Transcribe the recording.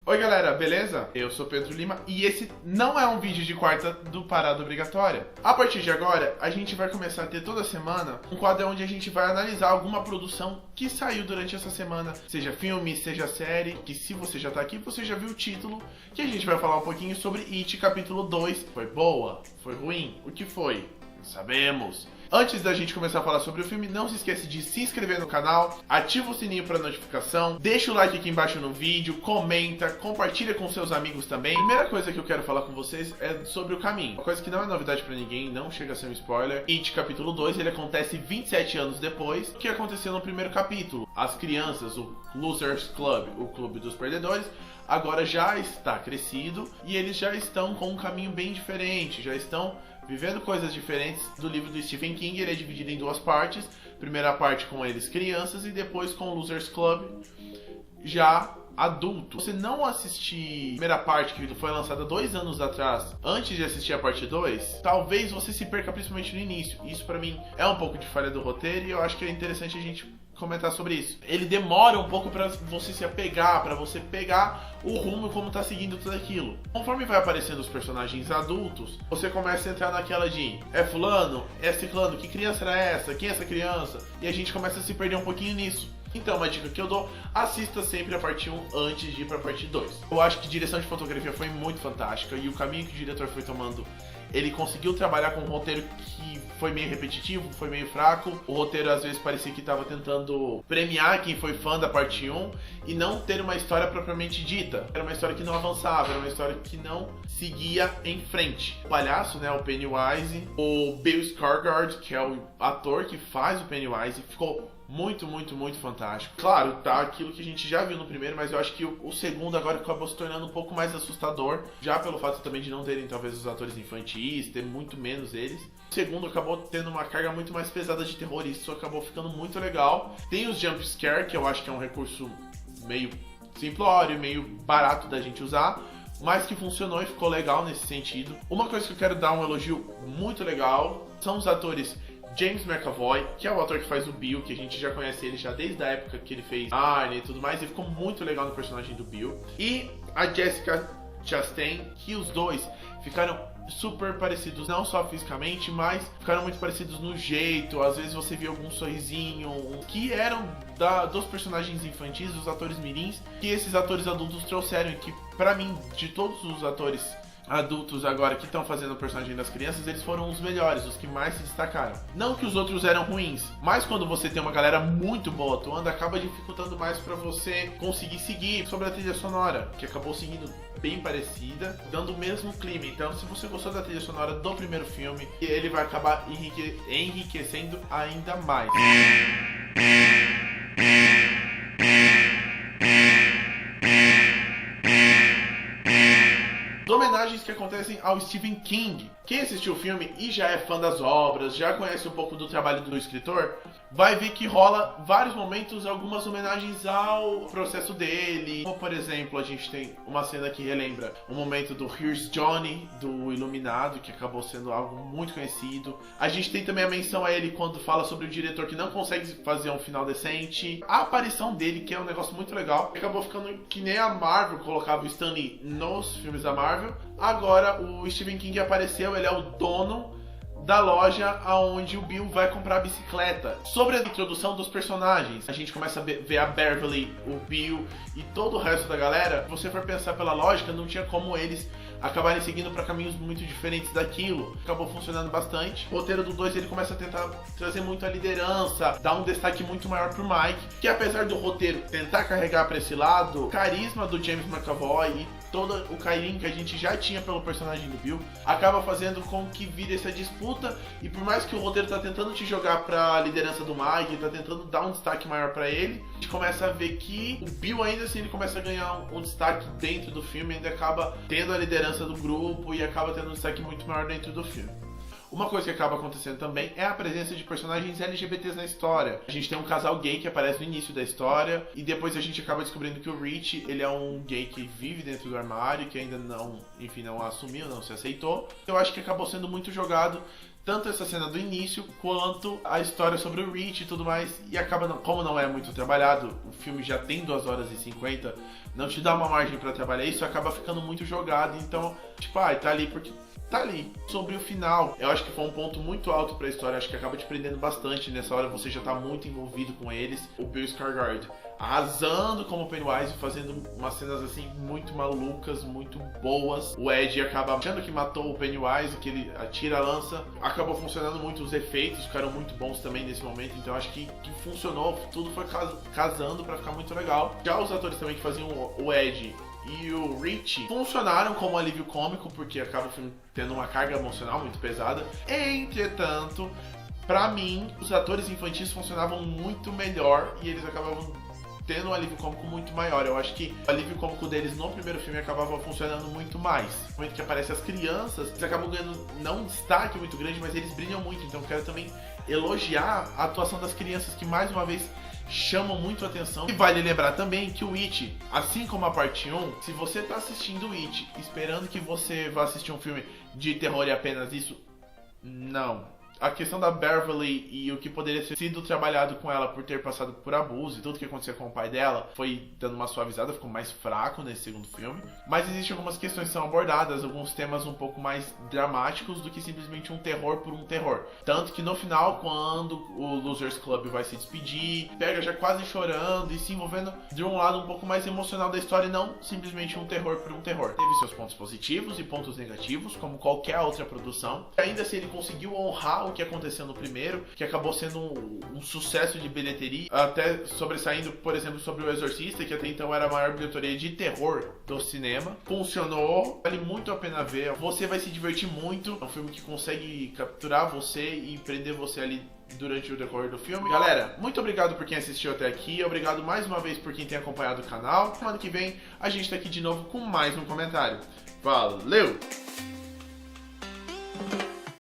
Oi galera, beleza? Eu sou Pedro Lima e esse não é um vídeo de quarta do Parada Obrigatória. A partir de agora, a gente vai começar a ter toda semana um quadro onde a gente vai analisar alguma produção que saiu durante essa semana, seja filme, seja série, que se você já tá aqui, você já viu o título, que a gente vai falar um pouquinho sobre It capítulo 2. Foi boa? Foi ruim? O que foi? Não sabemos. Antes da gente começar a falar sobre o filme, não se esqueça de se inscrever no canal, ativa o sininho para notificação, deixa o like aqui embaixo no vídeo, comenta, compartilha com seus amigos também. A primeira coisa que eu quero falar com vocês é sobre o caminho. Uma coisa que não é novidade para ninguém, não chega a ser um spoiler. It capítulo 2, ele acontece 27 anos depois do que aconteceu no primeiro capítulo. As crianças, o Losers Club, o clube dos perdedores, agora já está crescido e eles já estão com um caminho bem diferente, já estão vivendo coisas diferentes do livro do Stephen King. Ele é dividido em duas partes. Primeira parte com eles crianças e depois com o Losers Club já adulto. Se você não assistir a primeira parte, que foi lançada 2 anos atrás, antes de assistir a parte 2, talvez você se perca principalmente no início. Isso pra mim é um pouco de falha do roteiro e eu acho que é interessante a gente comentar sobre isso. Ele demora um pouco pra você se apegar, pra você pegar o rumo como tá seguindo tudo aquilo. Conforme vai aparecendo os personagens adultos, você começa a entrar naquela de é fulano, é ciclano, que criança era essa, quem é essa criança? E a gente começa a se perder um pouquinho nisso. Então, uma dica que eu dou, assista sempre a parte 1 antes de ir pra parte 2. Eu acho que a direção de fotografia foi muito fantástica e o caminho que o diretor foi tomando, ele conseguiu trabalhar com um roteiro que foi meio repetitivo, foi meio fraco. O roteiro às vezes parecia que estava tentando premiar quem foi fã da parte 1 e não ter uma história propriamente dita. Era uma história que não avançava, era uma história que não seguia em frente. O palhaço, né, o Pennywise, o Bill Skarsgård, que é o ator que faz o Pennywise, ficou muito fantástico. Claro, tá aquilo que a gente já viu no primeiro, mas eu acho que o segundo agora acabou se tornando um pouco mais assustador, já pelo fato também de não terem talvez os atores infantis, ter muito menos eles. O segundo acabou tendo uma carga muito mais pesada de terror e isso acabou ficando muito legal. Tem os jump scare, que eu acho que é um recurso meio simplório, meio barato da gente usar, mas que funcionou e ficou legal nesse sentido. Uma coisa que eu quero dar um elogio muito legal são os atores James McAvoy, que é o ator que faz o Bill, que a gente já conhece ele já desde a época que ele fez Arnie e tudo mais, e ficou muito legal no personagem do Bill. E a Jessica Chastain, que os dois ficaram super parecidos, não só fisicamente, mas ficaram muito parecidos no jeito. Às vezes você via algum sorrisinho, que eram dos personagens infantis, dos atores mirins, que esses atores adultos trouxeram, e que pra mim, de todos os atores adultos agora que estão fazendo o personagem das crianças, eles foram os melhores, os que mais se destacaram. Não que os outros eram ruins, mas quando você tem uma galera muito boa atuando, acaba dificultando mais pra você conseguir seguir. Sobre a trilha sonora, que acabou seguindo bem parecida, dando o mesmo clima. Então, se você gostou da trilha sonora do primeiro filme, ele vai acabar enriquecendo ainda mais. Homenagens que acontecem ao Stephen King. Quem assistiu o filme e já é fã das obras, já conhece um pouco do trabalho do escritor, vai ver que rola vários momentos, algumas homenagens ao processo dele. Como, por exemplo, a gente tem uma cena que relembra o momento do Here's Johnny, do Iluminado, que acabou sendo algo muito conhecido. A gente tem também a menção a ele quando fala sobre o diretor que não consegue fazer um final decente. A aparição dele, que é um negócio muito legal, acabou ficando que nem a Marvel colocava o Stan Lee nos filmes da Marvel. Agora o Stephen King apareceu, ele é o dono da loja aonde o Bill vai comprar a bicicleta. Sobre a introdução dos personagens, a gente começa a ver a Beverly, o Bill e todo o resto da galera. Se você for pensar pela lógica, não tinha como eles acabarem seguindo para caminhos muito diferentes daquilo. Acabou funcionando bastante. O roteiro do 2, ele começa a tentar trazer muito a liderança, dar um destaque muito maior pro Mike, que apesar do roteiro tentar carregar para esse lado, o carisma do James McAvoy e todo o carinho que a gente já tinha pelo personagem do Bill acaba fazendo com que vire essa disputa. E por mais que o roteiro tá tentando te jogar pra liderança do Mike, tá tentando dar um destaque maior pra ele, a gente começa a ver que o Bill ainda assim ele começa a ganhar um destaque dentro do filme, ainda acaba tendo a liderança do grupo e acaba tendo um destaque muito maior dentro do filme. Uma coisa que acaba acontecendo também é a presença de personagens LGBTs na história. A gente tem um casal gay que aparece no início da história e depois a gente acaba descobrindo que o Rich, ele é um gay que vive dentro do armário, que ainda não assumiu, não se aceitou. Eu acho que acabou sendo muito jogado tanto essa cena do início, quanto a história sobre o Rich e tudo mais, e acaba, como não é muito trabalhado, o filme já tem 2 horas e 50, não te dá uma margem pra trabalhar isso, acaba ficando muito jogado. Então, tipo, tá ali porque tá ali. Sobre o final, eu acho que foi um ponto muito alto pra história, acho que acaba te prendendo bastante. Nessa hora você já tá muito envolvido com eles. O Bill Skarsgård arrasando como Pennywise, fazendo umas cenas assim muito malucas, muito boas. O Ed acaba achando que matou o Pennywise, que ele atira a lança. Acabou funcionando muito, os efeitos ficaram muito bons também nesse momento, então acho que funcionou, tudo foi casando pra ficar muito legal. Já os atores também que faziam o Ed e o Rich funcionaram como alívio cômico, porque acaba tendo uma carga emocional muito pesada. Entretanto, pra mim, os atores infantis funcionavam muito melhor e eles acabavam tendo um alívio cômico muito maior. Eu acho que o alívio cômico deles no primeiro filme acabava funcionando muito mais. No momento que aparecem as crianças, eles acabam ganhando não um destaque muito grande, mas eles brilham muito. Então eu quero também elogiar a atuação das crianças, que mais uma vez chamam muito a atenção. E vale lembrar também que o It, assim como a parte 1, se você tá assistindo o It esperando que você vá assistir um filme de terror e apenas isso, não. A questão da Beverly e o que poderia ter sido trabalhado com ela por ter passado por abuso e tudo que acontecia com o pai dela foi dando uma suavizada, ficou mais fraco nesse segundo filme. Mas existem algumas questões que são abordadas, alguns temas um pouco mais dramáticos do que simplesmente um terror por um terror. Tanto que no final, quando o Losers Club vai se despedir, pega já quase chorando e se envolvendo de um lado um pouco mais emocional da história e não simplesmente um terror por um terror. Teve seus pontos positivos e pontos negativos, como qualquer outra produção. Ainda assim, ele conseguiu honrar o que aconteceu no primeiro, que acabou sendo um sucesso de bilheteria, até sobressaindo, por exemplo, sobre O Exorcista, que até então era a maior bilheteria de terror do cinema. Funcionou, vale muito a pena ver, você vai se divertir muito, é um filme que consegue capturar você e prender você ali durante o decorrer do filme. Galera, muito obrigado por quem assistiu até aqui, obrigado mais uma vez por quem tem acompanhado o canal. Semana que vem a gente tá aqui de novo com mais um comentário. Valeu!